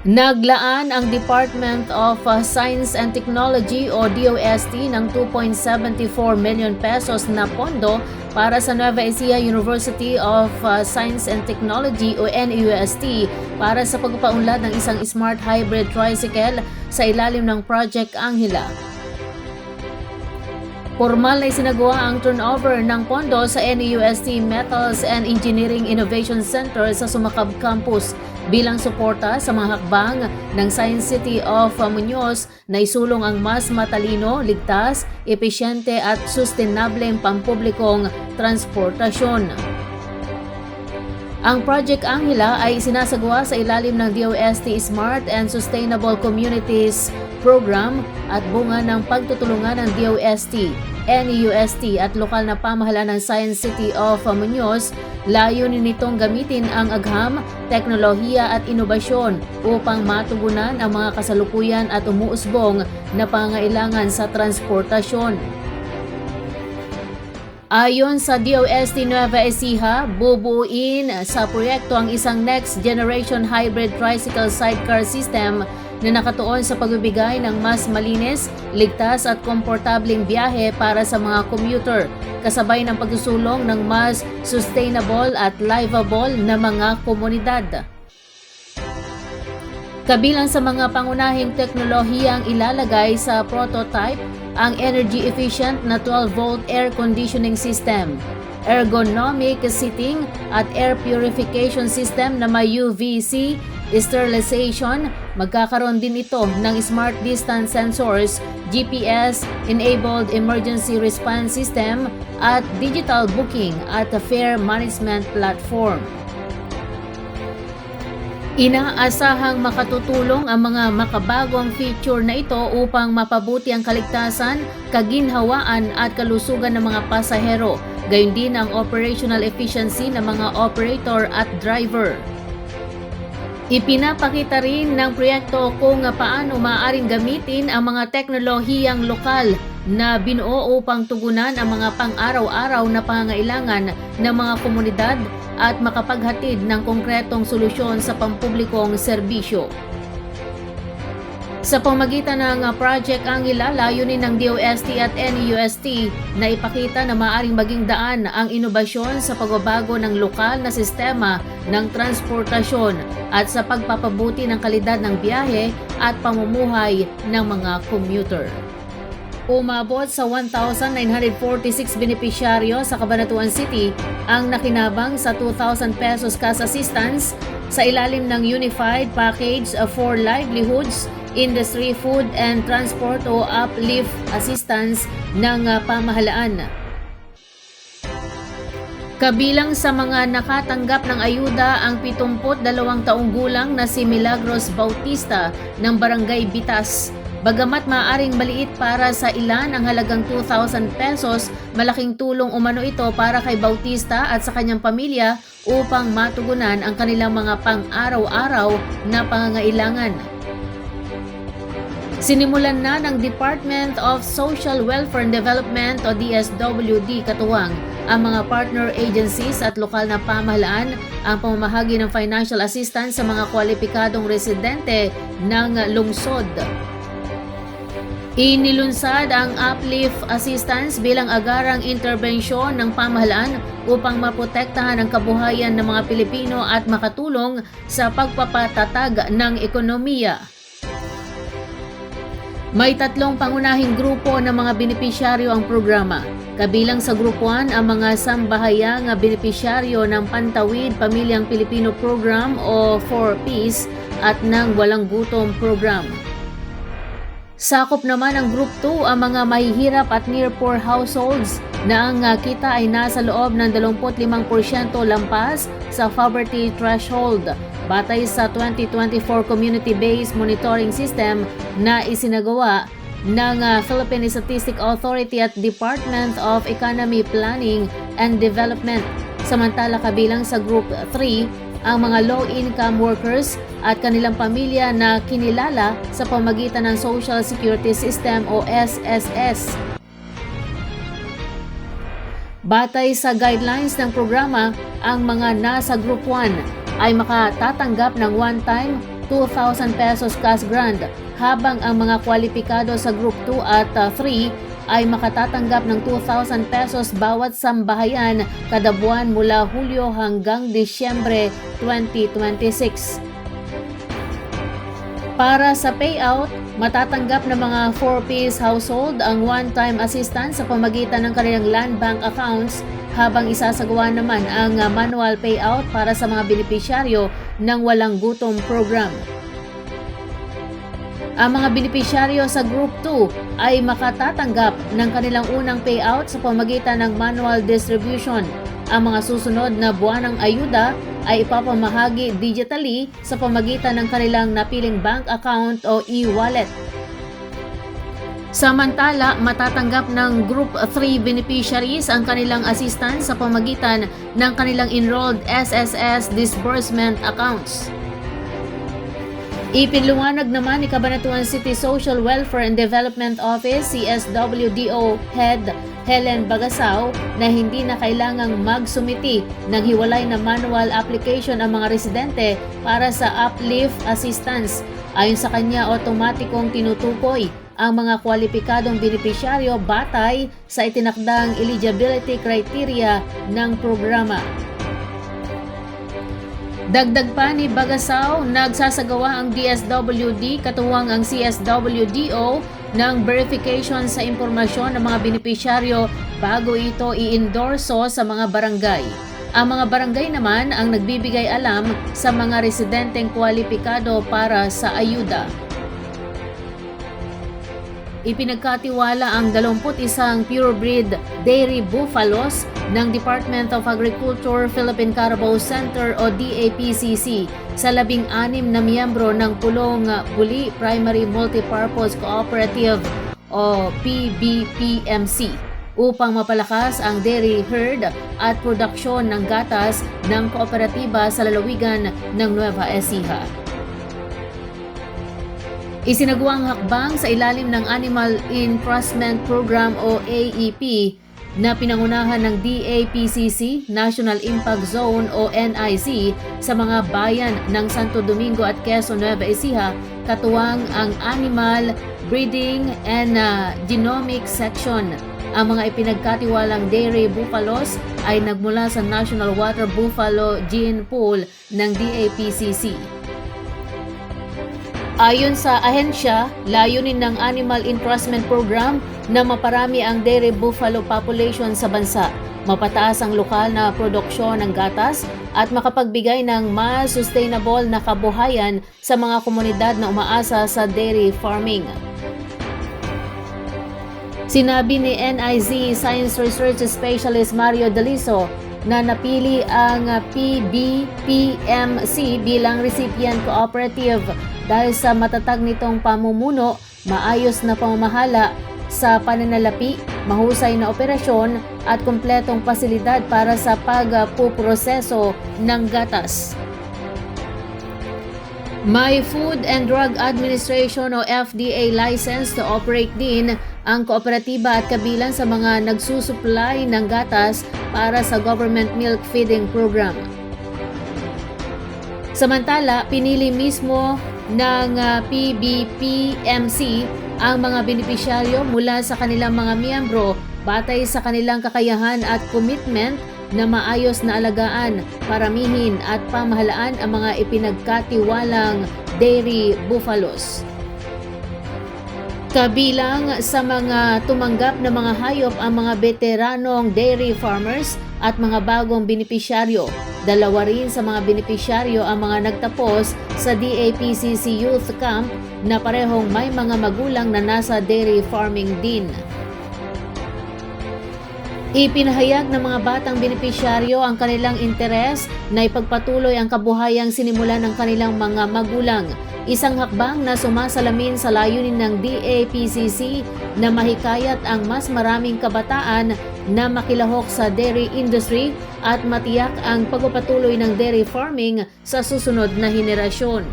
Naglaan ang Department of Science and Technology o DOST ng 2.74 million pesos na pondo para sa Nueva Ecija University of Science and Technology o NUST para sa pagpapaunlad ng isang smart hybrid tricycle sa ilalim ng Project Angela. Formal na isinagawa ang turnover ng pondo sa NUST Metals and Engineering Innovation Center sa Sumakab Campus bilang suporta sa mga hakbang ng Science City of Muñoz na isulong ang mas matalino, ligtas, epesyente at sustainableng pampublikong transportasyon. Ang Project Angela ay sinasagawa sa ilalim ng DOST Smart and Sustainable Communities Program at bunga ng pagtutulungan ng DOST, NUST at lokal na pamahalaan ng Science City of Muñoz. Layunin nitong gamitin ang agham, teknolohiya at inobasyon upang matugunan ang mga kasalukuyan at umuusbong na pangangailangan sa transportasyon. Ayon sa DOST Nueva Ecija, bubuin sa proyekto ang isang next generation hybrid tricycle sidecar system na nakatuon sa pagbibigay ng mas malinis, ligtas at komportableng biyahe para sa mga commuter, kasabay ng pagsusulong ng mas sustainable at livable na mga komunidad. Kabilang sa mga pangunahing teknolohiyang ilalagay sa prototype ang energy efficient na 12-volt air conditioning system, ergonomic seating at air purification system na may UVC sterilization. Magkakaroon din ito ng smart distance sensors, GPS-enabled emergency response system at digital booking at fare management platform. Inaasahang makatutulong ang mga makabagong feature na ito upang mapabuti ang kaligtasan, kaginhawaan at kalusugan ng mga pasahero, gayon din ang operational efficiency ng mga operator at driver. Ipinapakita rin ng proyekto kung paano maaaring gamitin ang mga teknolohiyang lokal na binuo upang tugunan ang mga pang-araw-araw na pangangailangan ng mga komunidad at makapaghatid ng konkretong solusyon sa pampublikong serbisyo. Sa pamamagitan ng Project Angela, layunin ng DOST at NUST na ipakita na maaaring maging daan ang inobasyon sa pagbabago ng lokal na sistema ng transportasyon at sa pagpapabuti ng kalidad ng biyahe at pamumuhay ng mga commuter. Umabot sa 1,946 benepisyaryo sa Cabanatuan City ang nakinabang sa 2,000 pesos cash assistance sa ilalim ng Unified Package for Livelihoods, Industry, Food and Transport o Uplift Assistance ng pamahalaan. Kabilang sa mga nakatanggap ng ayuda ang 72 taong gulang na si Milagros Bautista ng Barangay Bitas. Bagamat maaaring maliit para sa ilan ang halagang 2,000 pesos, malaking tulong umano ito para kay Bautista at sa kanyang pamilya upang matugunan ang kanilang mga pang-araw-araw na pangangailangan. Sinimulan na ng Department of Social Welfare and Development o DSWD katuwang ang mga partner agencies at lokal na pamahalaan ang pamamahagi ng financial assistance sa mga kwalipikadong residente ng lungsod. Inilunsad ang Uplift Assistance bilang agarang interbensyon ng pamahalaan upang maprotektahan ang kabuhayan ng mga Pilipino at makatulong sa pagpapatatag ng ekonomiya. May 3 pangunahing grupo ng mga benepisyaryo ang programa. Kabilang sa Grupo 1 ang mga sambahayang benepisyaryo ng Pantawid Pamilyang Pilipino Program o 4Ps at ng Walang Gutom Program. Sakop naman ang Group 2 ang mga mahihirap at near-poor households na ang kita ay nasa loob ng 25% lampas sa poverty threshold batay sa 2024 Community-Based Monitoring System na isinagawa ng Philippine Statistics Authority at Department of Economy Planning and Development. Samantala kabilang sa Group 3 ang mga low-income workers at kanilang pamilya na kinilala sa pamamagitan ng Social Security System o SSS. Batay sa guidelines ng programa, ang mga nasa Group 1 ay makatatanggap ng one-time 2,000 pesos cash grant, habang ang mga kwalipikado sa Group 2 at 3 ay makatatanggap ng 2,000 pesos bawat sambahayan kada buwan mula Hulyo hanggang Disyembre 2026. Para sa payout, matatanggap ng mga 4-piece household ang one-time assistance sa pamagitan ng kanilang land bank accounts, habang isasagawa naman ang manual payout para sa mga benepisyaryo ng Walang Gutom program. Ang mga benepisyaryo sa Group 2 ay makatatanggap ng kanilang unang payout sa pamagitan ng manual distribution. Ang mga susunod na buwanang ayuda ay ipapamahagi digitally sa pamagitan ng kanilang napiling bank account o e-wallet. Samantala, matatanggap ng Group 3 beneficiaries ang kanilang assistance sa pamagitan ng kanilang enrolled SSS disbursement accounts. Ipinliwanag naman ni Cabanatuan City Social Welfare and Development Office CSWDO Head Helen Bagasao na hindi na kailangang magsumiti ng hiwalay na manual application ang mga residente para sa uplift assistance. Ayon sa kanya, otomatikong tinutukoy ang mga kwalipikadong benepisyaryo batay sa itinakdang eligibility criteria ng programa. Dagdag pa ni Bagasao, nagsasagawa ang DSWD katuwang ang CSWDO ng verification sa impormasyon ng mga benepisyaryo bago ito i-endorso sa mga barangay. Ang mga barangay naman ang nagbibigay alam sa mga residenteng kwalipikado para sa ayuda. Ipinagkatiwala ang 21 purebred dairy buffaloes ng Department of Agriculture Philippine Carabao Center o DAPCC sa 16 na miyembro ng Pulong Buli Primary Multipurpose Cooperative o PBPMC upang mapalakas ang dairy herd at produksyon ng gatas ng kooperatiba sa lalawigan ng Nueva Ecija. Isinagawa hakbang sa ilalim ng Animal Entrustment Program o AEP na pinangunahan ng DAPCC National Impact Zone o NIZ sa mga bayan ng Santo Domingo at Quezon, Nueva Ecija, katuwang ang Animal Breeding and Genomic Section. Ang mga ipinagkatiwalang dairy buffaloes ay nagmula sa National Water Buffalo Gene Pool ng DAPCC. Ayon sa ahensya, layunin ng Animal Entrustment Program na maparami ang dairy buffalo population sa bansa, mapataas ang lokal na produksyon ng gatas at makapagbigay ng mas sustainable na kabuhayan sa mga komunidad na umaasa sa dairy farming. Sinabi ni NIZ Science Research Specialist Mario Daliso na napili ang PBPMC bilang recipient cooperative dahil sa matatag nitong pamumuno, maayos na pamamahala sa pananalapi, mahusay na operasyon at kumpletong pasilidad para sa pagpuproseso ng gatas. May Food and Drug Administration o FDA license to operate din ang kooperatiba at kabilang sa mga nagsusupply ng gatas para sa Government Milk Feeding Program. Samantala, pinili mismo ng PBPMC ang mga benepisyaryo mula sa kanilang mga miyembro batay sa kanilang kakayahan at commitment na maayos na alagaan, paramihin at pamahalaan ang mga ipinagkatiwalang dairy buffaloes. Kabilang sa mga tumanggap na mga hayop ang mga veteranong dairy farmers at mga bagong benepisyaryo. Dalawa rin sa mga benepisyaryo ang mga nagtapos sa DAPCC Youth Camp na parehong may mga magulang na nasa dairy farming din. Ipinahayag ng mga batang benepisyaryo ang kanilang interes na ipagpatuloy ang kabuhayang sinimulan ng kanilang mga magulang. Isang hakbang na sumasalamin sa layunin ng DAPCC na mahikayat ang mas maraming kabataan na makilahok sa dairy industry at matiyak ang pagpapatuloy ng dairy farming sa susunod na henerasyon.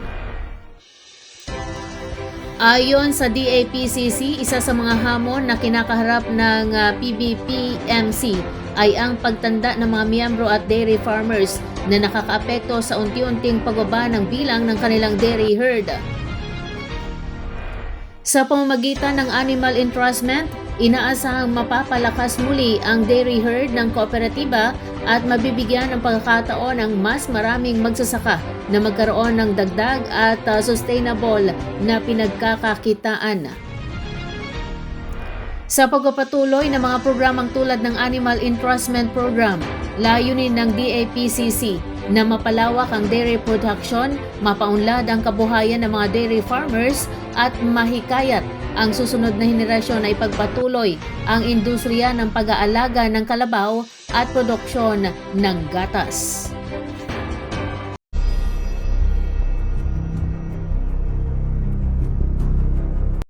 Ayon sa DAPCC, isa sa mga hamon na kinakaharap ng PBPMC ay ang pagtanda ng mga miyembro at dairy farmers. na nakakaapekto sa unti-unting pagbaba ng bilang ng kanilang dairy herd. Sa pamamagitan ng animal entrustment, inaasahang mapapalakas muli ang dairy herd ng kooperatiba at mabibigyan ng pagkakataon ng mas maraming magsasaka na magkaroon ng dagdag at sustainable na pinagkakakitaan. Sa pagpapatuloy ng mga programang tulad ng Animal Entrustment Program, layunin ng DAPCC na mapalawak ang dairy production, mapaunlad ang kabuhayan ng mga dairy farmers at mahikayat ang susunod na henerasyon na ipagpatuloy ang industriya ng pag-aalaga ng kalabaw at produksyon ng gatas.